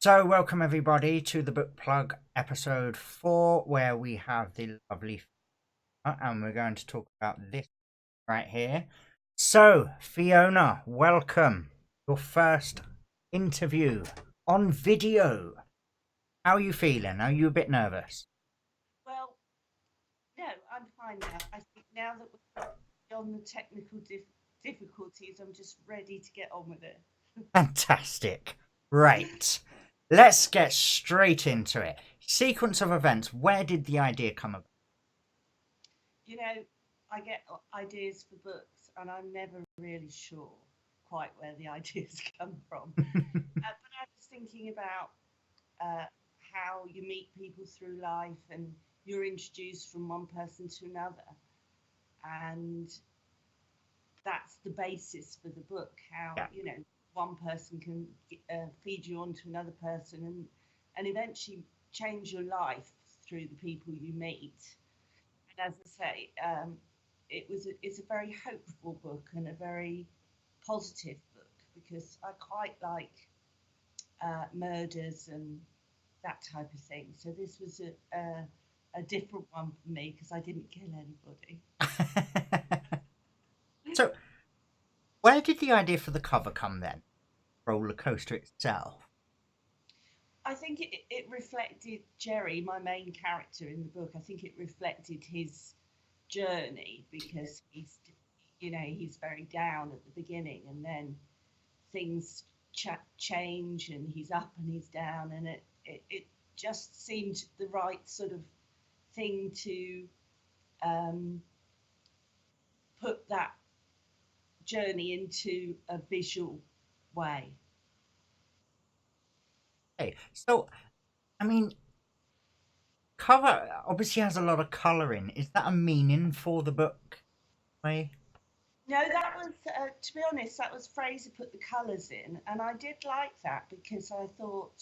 So, welcome everybody to the Book Plug episode 4, where we have the lovely Fiona, and we're going to talk about this right here. So, Fiona, welcome. Your first interview on video. How are you feeling? Are you a bit nervous? Well, no, I'm fine now. I think now that we've got beyond the technical difficulties, I'm just ready to get on with it. Fantastic. Right. Let's get straight into it. Sequence of events. Where did the idea come about? You know, I get ideas for books, and I'm never really sure quite where the ideas come from. But I was thinking about uh, how you meet people through life and you're introduced from one person to another. And that's the basis for the book. How Yeah. one person can feed you on to another person and eventually change your life through the people you meet. And as I say, it's a very hopeful book and a very positive book because I quite like murders and that type of thing. So this was a different one for me because I didn't kill anybody. So, where did the idea for the cover come then? Roller coaster itself. I think it reflected Jerry, my main character in the book. I think it reflected his journey because he's very down at the beginning, and then things change, and he's up and he's down, and it just seemed the right sort of thing to um, put that journey into a visual way. Okay, so I mean, cover obviously has a lot of colouring. Is that a meaning for the book? Way? No, that was, to be honest, that was Fraser put the colours in, and I did like that because I thought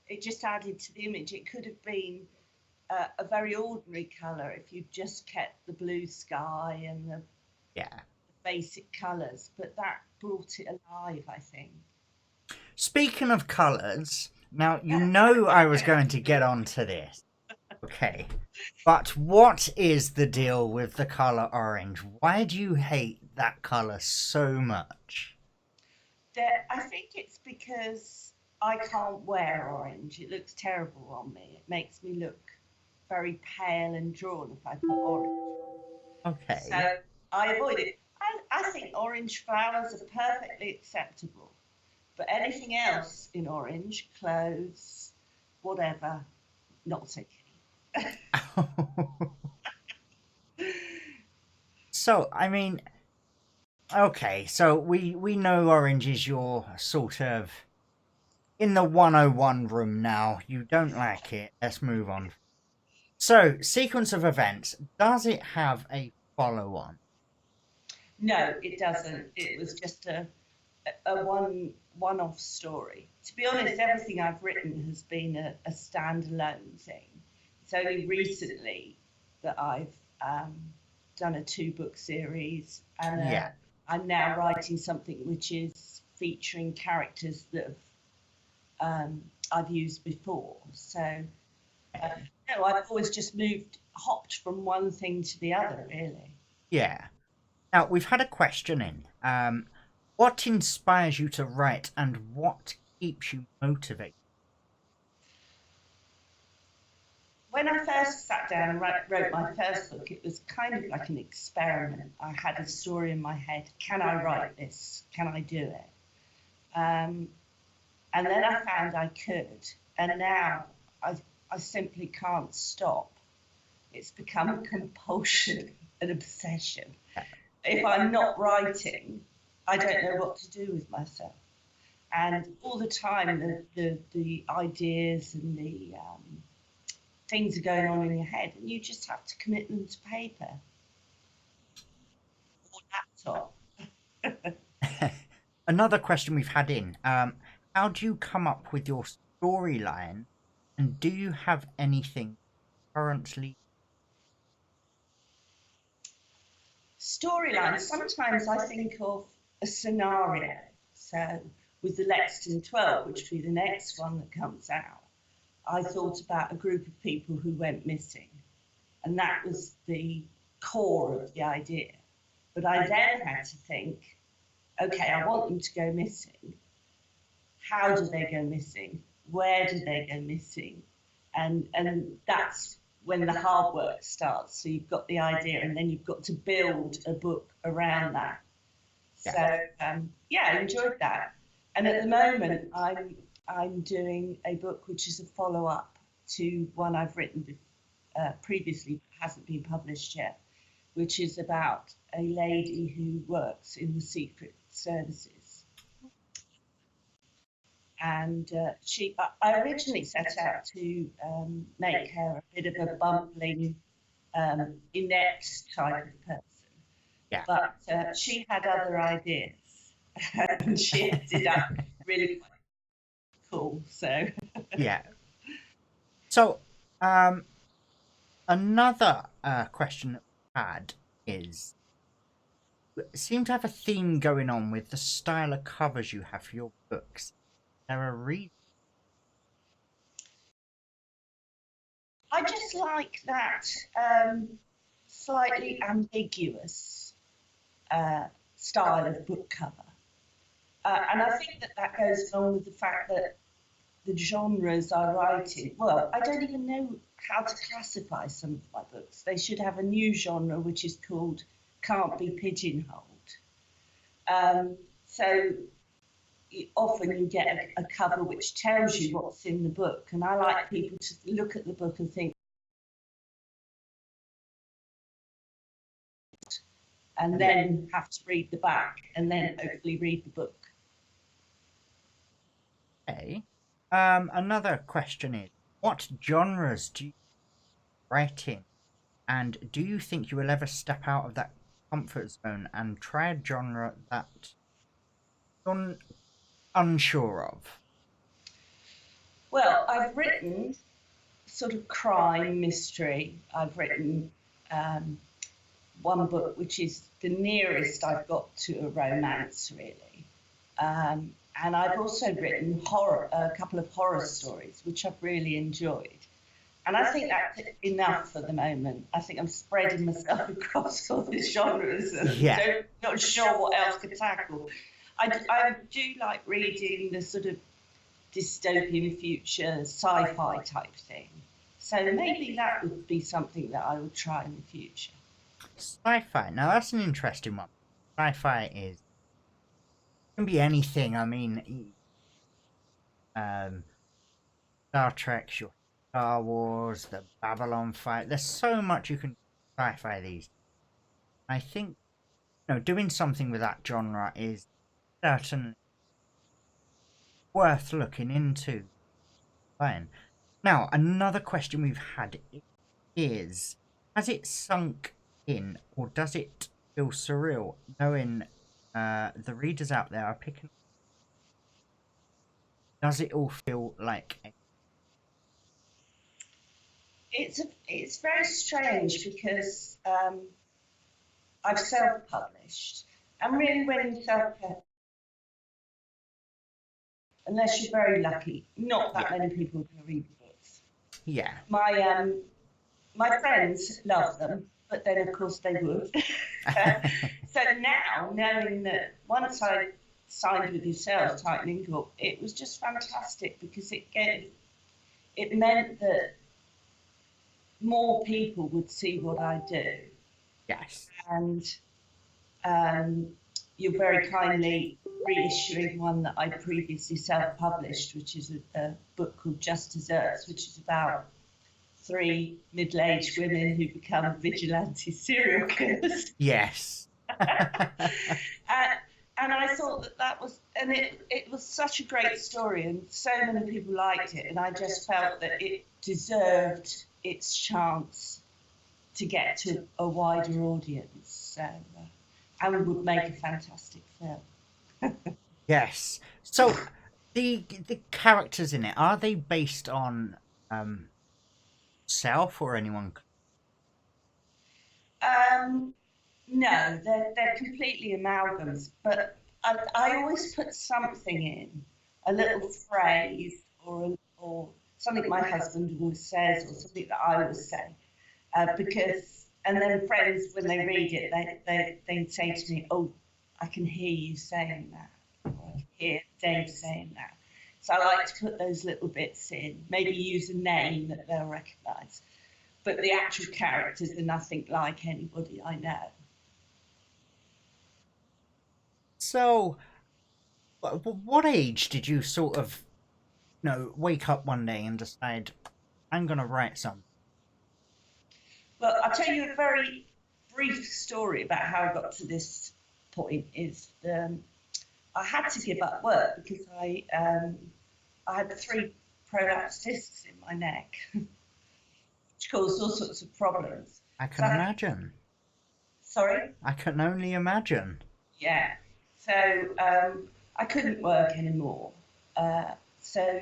it just added to the image. It could have been a very ordinary colour if you just kept the blue sky and the Yeah. basic colours, but that brought it alive, I think. Speaking of colours, now you know I was going to get onto this. Okay. But what is the deal with the colour orange? Why do you hate that colour so much? I think it's because I can't wear orange. It looks terrible on me. It makes me look very pale and drawn if I put orange on. So Okay. I avoid it. I think orange flowers are perfectly acceptable, but anything else in orange, clothes, whatever, not so keen. So, I mean, okay, so we know orange is your sort of in the 101 room now. You don't like it. Let's move on. So, sequence of events. Does it have a follow on? No, it doesn't. It was just a one-off story. To be honest, everything I've written has been a standalone thing. It's only recently that I've um, done a two-book series, and Yeah. I'm now writing something which is featuring characters that I've used before. So uh, no, I've always just hopped from one thing to the other, really. Yeah. Now, we've had a question in. What inspires you to write and what keeps you motivated? When I first sat down and wrote my first book, it was kind of like an experiment. I had a story in my head. Can I write this? Can I do it? Um, and then I found I could. And now I, I simply can't stop. It's become a compulsion, an obsession. If I'm not writing, I don't know what to do with myself. And all the time, the ideas and the things are going on in your head, and you just have to commit them to paper or laptop. Another question we've had in. How do you come up with your storyline and do you have anything currently? Storyline. Sometimes I think of a scenario. So, with the Lexington 12, which will be the next one that comes out, I thought about a group of people who went missing. And that was the core of the idea. But I then had to think, okay, I want them to go missing. How do they go missing? Where do they go missing? And that's when the hard work starts. So you've got the idea, and then you've got to build a book around that. So yeah, I enjoyed that. And at the moment, I'm doing a book which is a follow up to one I've written previously, but hasn't been published yet, which is about a lady who works in the secret services. And I originally set out to make her a bit of a bumbling, inept type of person. Yeah. But she had other ideas, and she ended up really quite cool. So Yeah. So, another question that we had is, seem to have a theme going on with the style of covers you have for your books. Is there a reason? I just like that slightly ambiguous style of book cover. And I think that that goes along with the fact that the genres I write in, well, I don't even know how to classify some of my books. They should have a new genre which is called Can't Be Pigeonholed. So often you get a cover which tells you what's in the book, and I like people to look at the book and think, and then have to read the back, and then hopefully read the book. Okay. Another question is, what genres do you write in? And do you think you will ever step out of that comfort zone and try a genre that you're unsure of? Well, I've written sort of crime mystery. I've written one book which is the nearest I've got to a romance, really. And I've also written a couple of horror stories, which I've really enjoyed. And I think that's enough for the moment. I think I'm spreading myself across all the genres and not sure what else to tackle. I do like reading the sort of dystopian future sci-fi type thing. So maybe that would be something that I would try in the future. Sci-fi. Now that's an interesting one. Sci-fi can be anything. I mean, um, Star Trek, your Star Wars, the Babylon fight. There's so much you can do with sci-fi these days. I think doing something with that genre is certainly worth looking into. Fine. Now, another question we've had is: has it sunk in, or does it feel surreal knowing the readers out there are picking? Does it all feel like It's very strange because I've self-published, and really when you self-publish, unless you're very lucky, not that many people are going to read the books. Yeah. My friends love them, but then of course they would. So now, knowing that once I signed with yourself, Tightening Book, it was just fantastic because it meant that more people would see what I do. Yes. And you're very kindly reissuing one that I previously self-published, which is a book called Just Desserts, which is about 3 middle-aged women who become vigilante serial killers. Yes. And I thought that was, and it was such a great story, and so many people liked it, and I just felt that it deserved its chance to get to a wider audience, and would make a fantastic film. Yes. So the characters in it, are they based on self or anyone? No, they're completely amalgams, but I always put something in, a little phrase or something my husband always says or something that I always say, because and then friends when they read it they say to me, oh, I can hear you saying that, or I can hear Dave saying that. So I like to put those little bits in, maybe use a name that they'll recognise, but the actual characters are nothing like anybody I know. So, what age did you sort of, wake up one day and decide, I'm going to write something? Well, I'll tell you a very brief story about how I got to this point. Is I had to give up work because I had three prolapsed discs in my neck, which caused all sorts of problems. I So, can imagine. sorry, I can only imagine. yeah. So I couldn't work anymore. So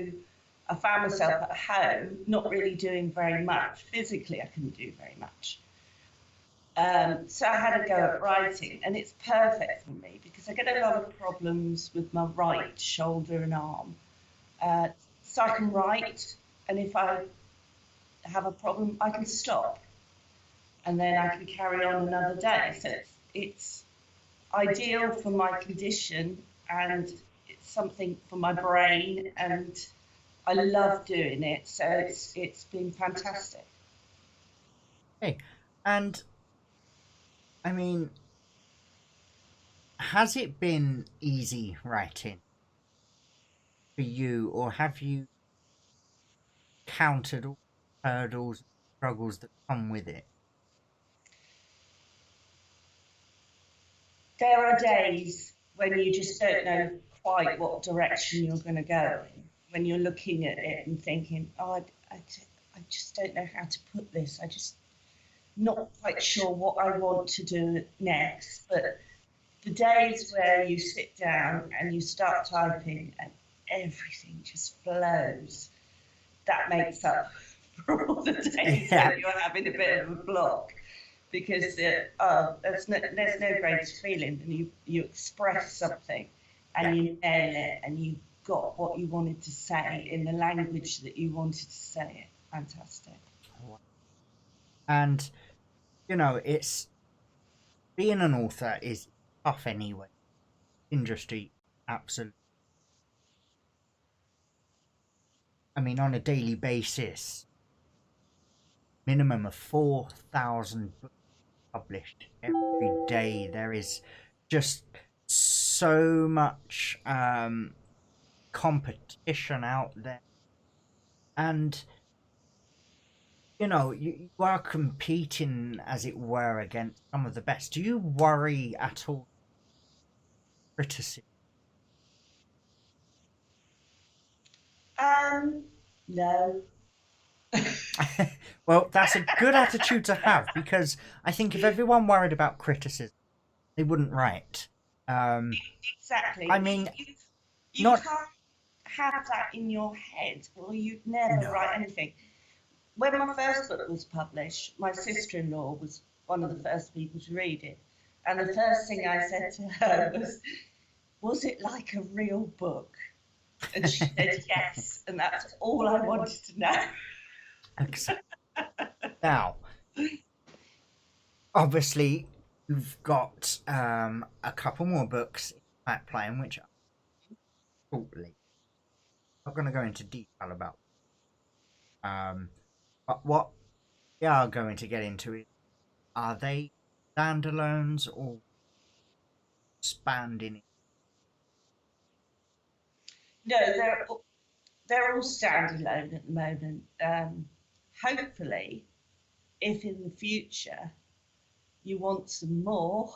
I found myself at home, not really doing very much. Physically, I couldn't do very much. So I had a go at writing, and it's perfect for me because I get a lot of problems with my right shoulder and arm. Uh, so I can write, and if I have a problem, I can stop, and then I can carry on another day. So it's ideal for my condition, and it's something for my brain, and I love doing it. So it's been fantastic. Hey, and I mean, has it been easy writing for you, or have you countered all the hurdles and struggles that come with it? There are days when you just don't know quite what direction you're going to go in. When you're looking at it and thinking, oh, I just don't know how to put this. I just not quite sure what I want to do next. But the days where you sit down and you start typing and everything just flows, that makes up for all the days Yeah. when you're having a bit of a block, because there's no greater feeling than you express something Yeah. and you nail it and you got what you wanted to say in the language that you wanted to say it. Fantastic. And it's being an author is tough anyway. Industry, absolutely. I mean, on a daily basis, minimum of 4,000 books published every day. There is just so much competition out there, and you are competing, as it were, against some of the best. Do you worry at all criticism? um no. Well, that's a good attitude to have, because I think if everyone worried about criticism, they wouldn't write. Um, I Exactly. mean, You not can't have that in your head or you'd never no. write anything. When my first book was published, my sister-in-law was one of the first people to read it, and the first thing I said to her was it like a real book? And she said yes, and that's all I wanted to know. Exactly. Now, obviously, you've got a couple more books in the pipeline, which are shortly. I'm not going to go into detail about. But what we are going to get into is, are they standalones or expanding? No, they're all standalone at the moment. Hopefully, if in the future you want some more,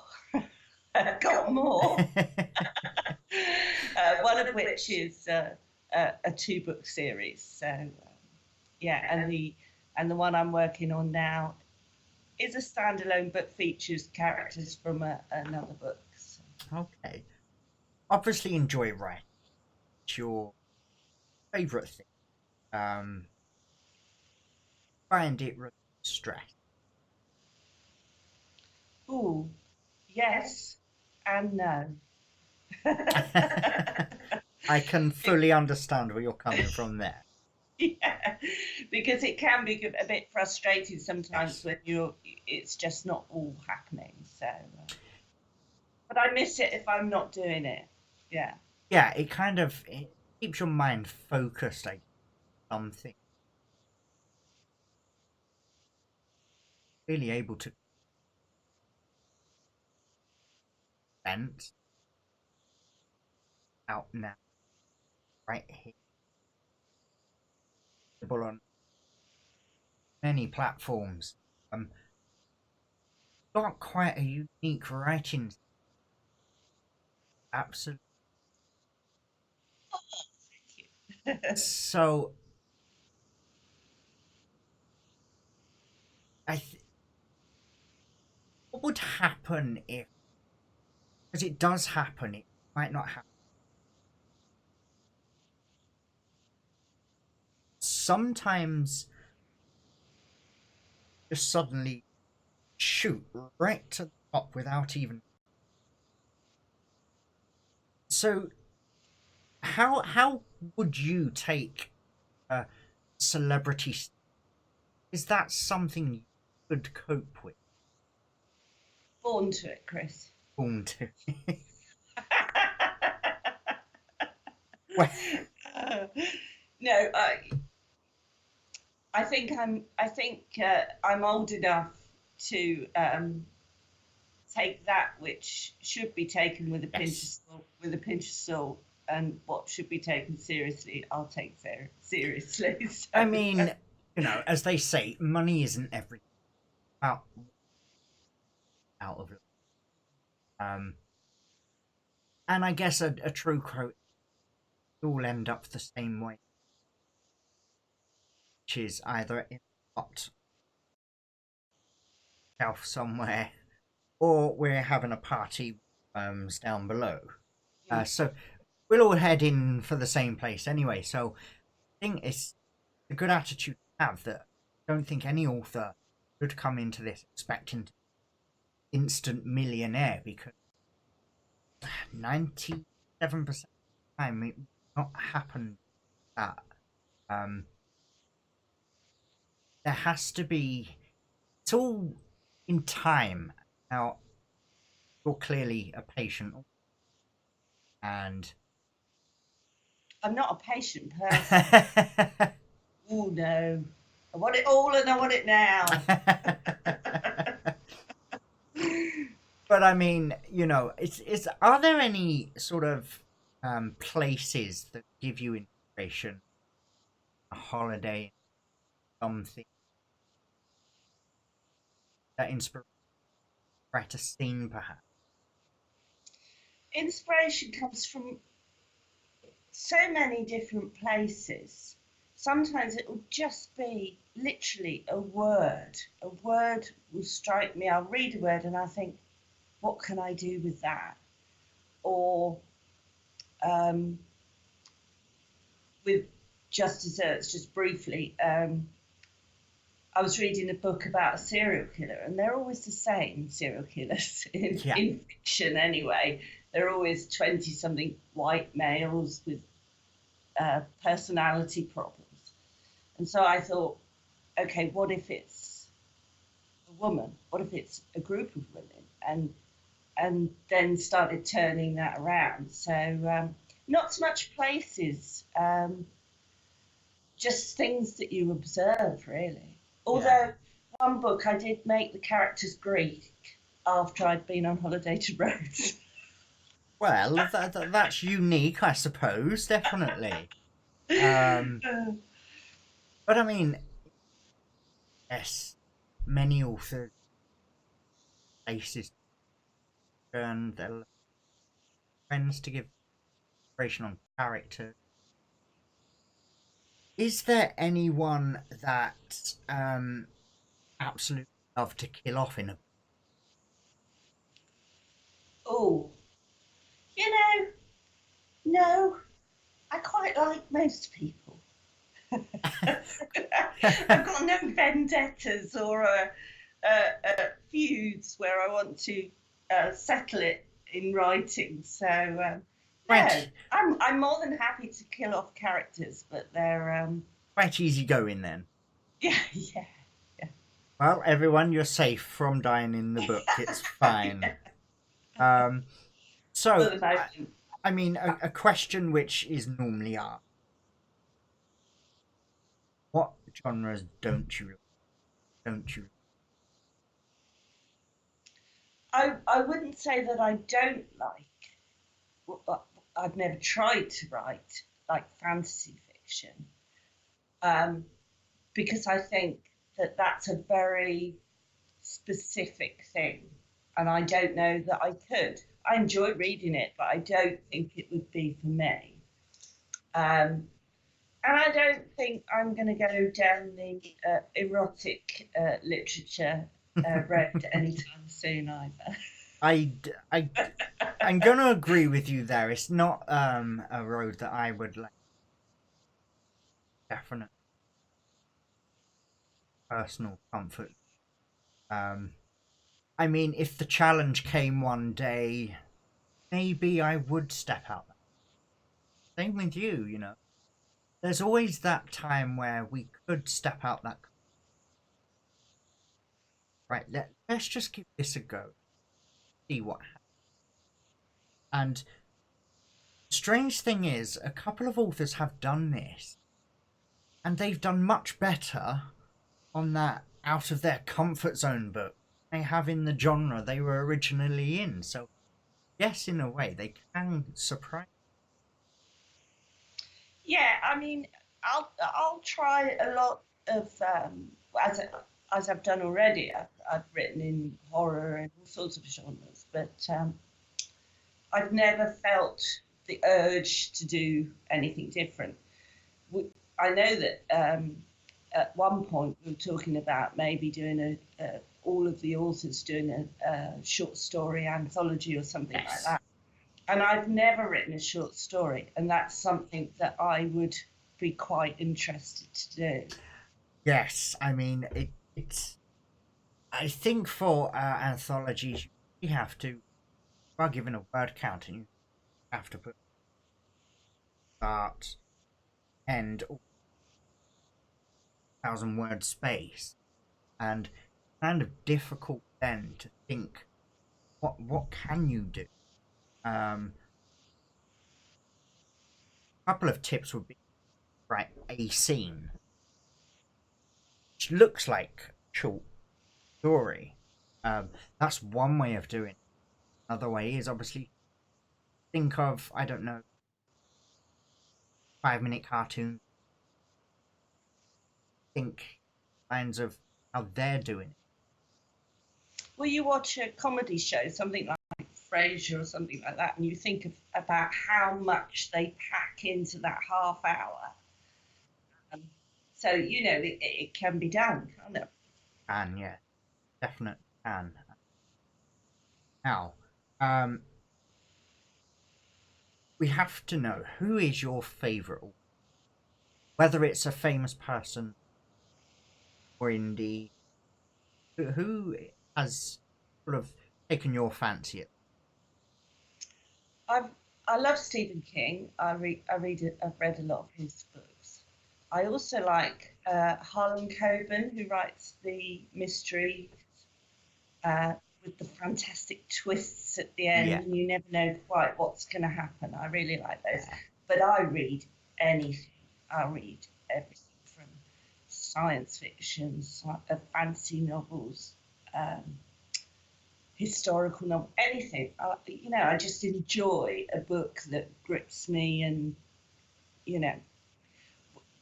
I've got more. One of which is a two-book series. So yeah, and the one I'm working on now is a standalone but features characters from another book. So. Okay. Obviously, enjoy writing. It's your favourite thing. Um, find it really stress. Ooh, yes and no. I can fully understand where you're coming from there. Yeah, because it can be a bit frustrating sometimes Yes. when it's just not all happening. So, but I miss it if I'm not doing it. Yeah. Yeah, it keeps your mind focused, like something really able to vent out now, right here, available on many platforms. Got quite a unique writing, absolutely. Thank you. So, what would happen if, because it does happen, it might not happen. Sometimes just suddenly shoot right to the top without even. So, how would you take a celebrity? Is that something you could cope with? Born to it, Chris. Born to. Well, Uh, no, I think I'm old enough to take that which should be taken with a pinch of yes. salt, and what should be taken seriously, I'll take seriously. I So, mean, as they say, money isn't everything. Out, out of it. Um, and I guess a true quote all end up the same way, which is either in a hot shelf somewhere, or we're having a party down below. yeah. So we'll all head in for the same place anyway. So I think it's a good attitude to have that I don't think any author should come into this expecting to be instant millionaire because 97% of the time it will not happen that. Um, there has to be, it's all in time. Now, you're clearly a patient and I'm not a patient person. Oh no, I want it all and I want it now. but I mean, it's are there any sort of places that give you inspiration, a holiday, something that inspires, write a scene perhaps? Inspiration comes from so many different places. Sometimes it will just be literally a word. A word will strike me. I'll read a word and I think, what can I do with that? Or um, with just desserts, just briefly, I was reading a book about a serial killer, and they're always the same serial killers Yeah, in fiction anyway. They're always 20 something white males with personality problems. And so I thought, okay, what if it's a woman? What if it's a group of women? And then started turning that around. So not so much places, just things that you observe, really. yeah. Although one book I did make the characters Greek after I'd been on holiday to Rhodes. Well, that's unique, I suppose, definitely. Um, but I mean, yes, many authors places and their friends to give inspiration on character. Is there anyone that absolutely love to kill off in a? Oh, you know, no, I quite like most people. I've got no vendettas or feuds where I want to settle it in writing. So no, Quite, I'm more than happy to kill off characters, but they're quite easy going then. yeah, yeah, yeah. Well, everyone, you're safe from dying in the book. It's fine. Um, For so, the I, moment. I mean, a question which is normally asked: what genres don't you? I wouldn't say that I don't like. I've never tried to write like fantasy fiction, um, because I think that that's a very specific thing, and I don't know that I could. I enjoy reading it, but I don't think it would be for me. Um, and I don't think I'm going to go down the erotic literature road anytime soon either. I, I, I'm gonna agree with you there. It's not a road that I would like. Definite personal comfort. Um, I mean, if the challenge came one day, maybe I would step out. Same with you, you know. There's always that time where we could step out that. Right, let's just give this a go. See what happens. And strange thing is, a couple of authors have done this, and they've done much better on that out of their comfort zone book they have in the genre they were originally in. So yes, in a way, they can surprise. Yeah, I mean, I'll try a lot of as as I've done already. I've written in horror and all sorts of genres, but I've never felt the urge to do anything different. I know that at one point we were talking about maybe doing all of the authors doing a short story anthology or something like Yes. that. And I've never written a short story, and that's something that I would be quite interested to do. Yes, I mean it's. I think for anthologies, you have to. While given a word count, and you have to put start, end, 1,000 word space, and kind of difficult then to think what can you do. Um, a couple of tips would be right a scene which looks like a short story. That's one way of doing it. Another way is obviously think of, I don't know, 5 minute cartoon. Think lines of how they're doing it. Will you watch a comedy show, something like Frasier or something like that, and you think about how much they pack into that half hour? Um, so, you know, it can be done, can't it? And yeah, definitely can. Now, um, we have to know who is your favourite, whether it's a famous person or indie. Who has sort of taken your fancy? I've, I love Stephen King. I've read a lot of his books. I also like Harlan Coben, who writes the mystery uh, with the fantastic twists at the end, Yeah, and you never know quite what's going to happen. I really like those. But I read anything. I read everything from science fiction, fantasy novels, um, historical novel, anything. You know, I just enjoy a book that grips me, and you know,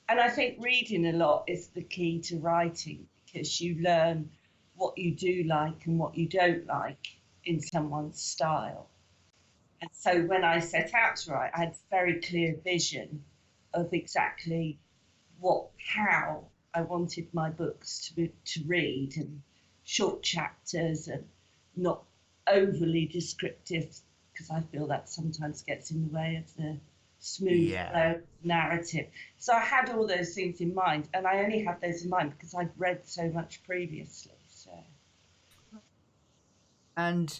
and I think reading a lot is the key to writing because you learn what you do like and what you don't like in someone's style. And so when I set out to write, I had a very clear vision of exactly how I wanted my books to read, and short chapters and not overly descriptive, because I feel that sometimes gets in the way of the smooth yeah. flow narrative. So I had all those things in mind, and I only had those in mind because I'd read so much previously. So And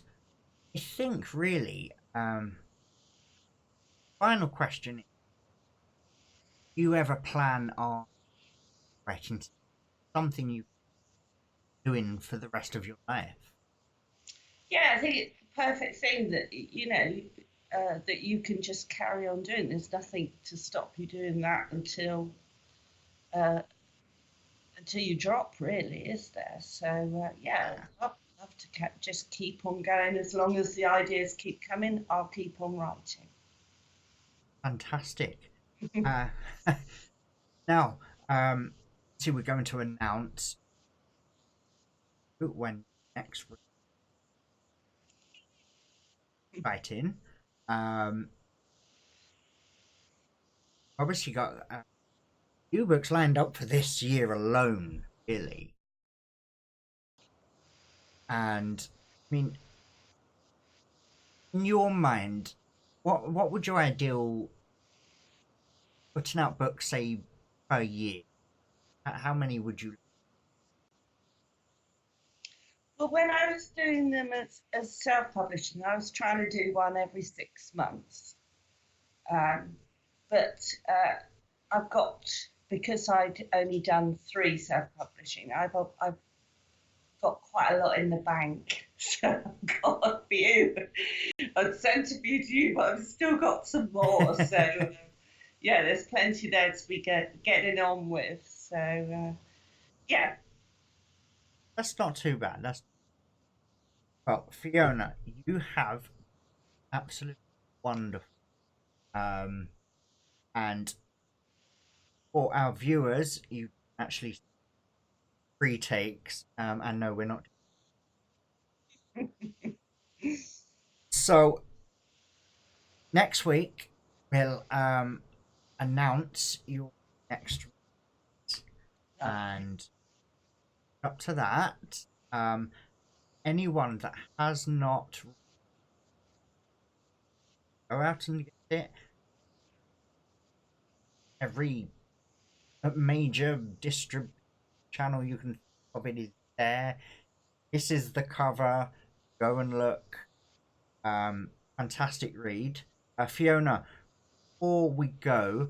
I think really, final question: do you ever plan on writing something you doing for the rest of your life? Yeah, I think it's the perfect thing that that you can just carry on doing. There's nothing to stop you doing that uh, until you drop, really, is there? So yeah, Yeah, I'd love to just keep on going as long as the ideas keep coming. I'll keep on writing. fantastic. Uh, now, see, we're going to announce when next we're writing. Um, obviously got few books lined up for this year alone, really. And I mean, in your mind, what would your ideal putting out books say per year? How many would you? Well, when I was doing them as self-publishing, I was trying to do one every 6 months. Um, but I've got, because I'd only done three self-publishing, I've got quite a lot in the bank. So I've got a few. I'd sent a few to you, but I've still got some more. So yeah, there's plenty there to be getting on with. So yeah, That's not too bad. That's well, Fiona, you have absolutely wonderful. Um, and for our viewers, you actually three takes. And no, we're not. So next week we'll announce your next lovely. and up to that, anyone that has not go out and get it. Every major distrib channel you can think of it is there. This is the cover. Go and look. Fantastic read. Fiona, before we go,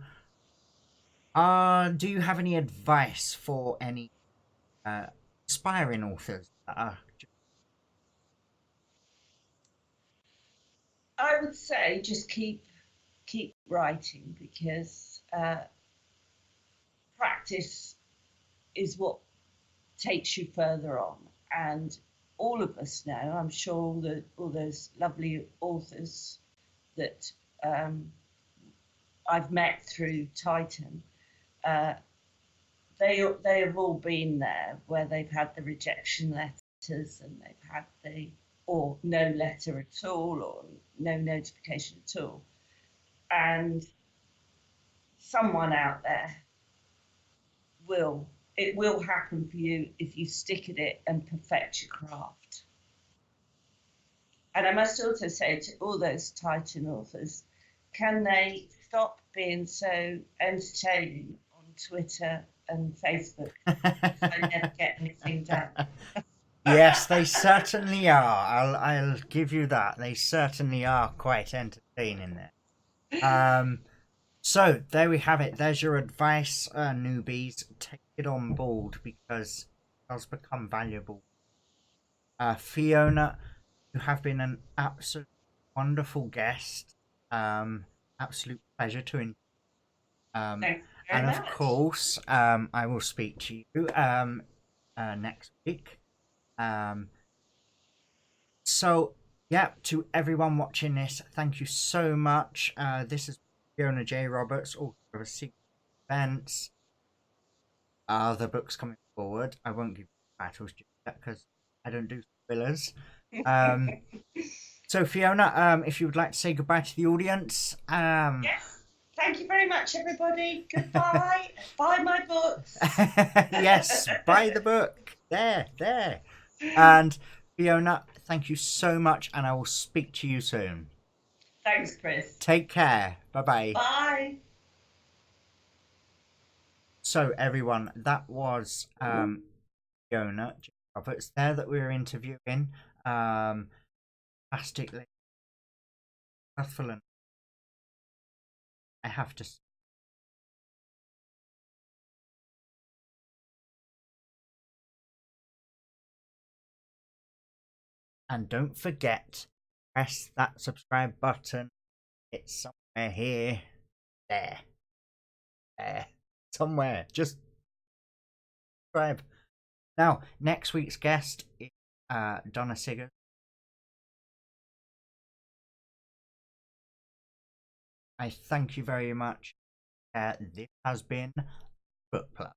do you have any advice for any uh, aspiring authors that are I would say just keep writing because practice is what takes you further on. And all of us know, I'm sure all those lovely authors that I've met through Titan, uh, they have all been there where they've had the rejection letters and they've had the or no letter at all or no notification at all. And someone out there will it will happen for you if you stick at it and perfect your craft. And I must also say to all those Titan authors, can they stop being so entertaining on Twitter and Facebook? Because I never get anything done. Yes, they certainly are. I'll give you that. They certainly are quite entertaining there. Um, so there we have it. There's your advice, newbies. Take it on board because it does become valuable. Fiona, you have been an absolute wonderful guest. Absolute pleasure to. Um, Thank you very and of much. course, I will speak to you next week. Um, So, yeah, to everyone watching this, thank you so much. This is Fiona J Roberts, author of Secret Events. Other books coming forward. I won't give you titles just yet because I don't do spoilers. Um, so, Fiona, if you would like to say goodbye to the audience. Yes. Thank you very much, everybody. Goodbye. Buy my books. Yes, buy the book. There. And Fiona, thank you so much, and I will speak to you soon. Thanks, Chris. Take care. Bye bye. Bye. So, everyone, that was Fiona J Roberts there that we were interviewing. Um, fantastically truthful, and I have to say. And don't forget, press that subscribe button. It's somewhere here. There. There. Somewhere. Just subscribe. Now, next week's guest is Donna Siggers. I thank you very much. This has been Book Club.